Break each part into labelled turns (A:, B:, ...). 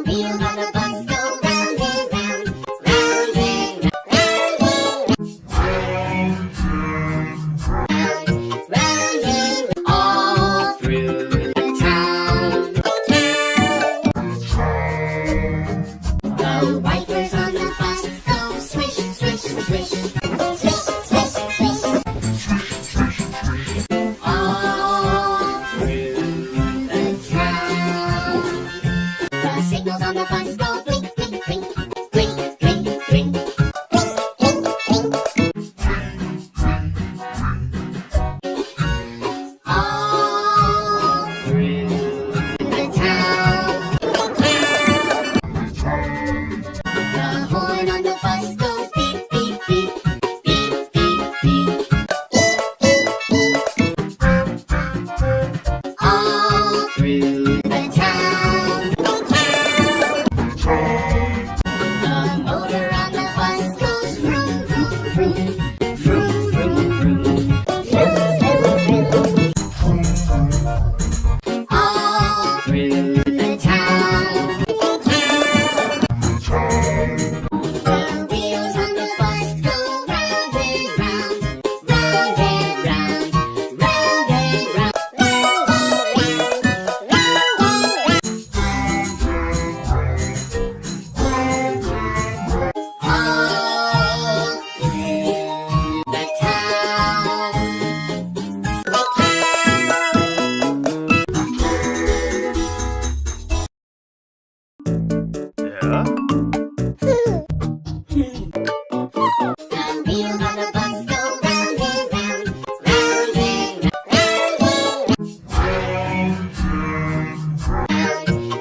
A: wheels on the bus go round and round, round and round, round and all through the town. The wipers on the bus go swish, swish, swish, swish, swish, swish, all through the town. The signals on the bus go blink, blink, blink, blink, blink, blink. All through the town. The horn on the bus goes beep, beep, beep, beep, beep, beep. All through the town. The motor on the bus goes vroom, vroom, vroom, vroom, vroom, vroom. All through the town. The wheels on the bus go round and round, round and round, round and round, all through the The wheels on the bus go round and round, round and round,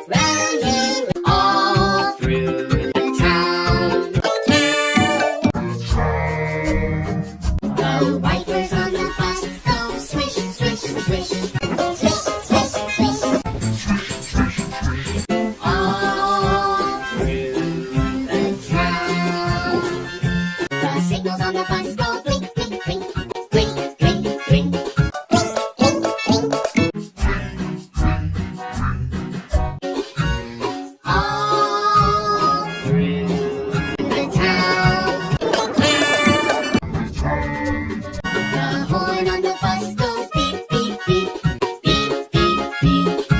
A: round and all through the town. The wipers on the bus go swish, swish, swish, swish, swish, swish, all through the town. The signals on the bus go blink, blink, blink, blink, blink, blink. All through the town. The horn on the bus goes beep, beep, beep, beep, beep, beep.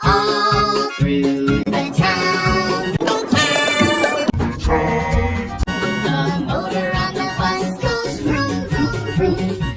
A: All through the town. The motor on the bus goes vroom, vroom, vroom,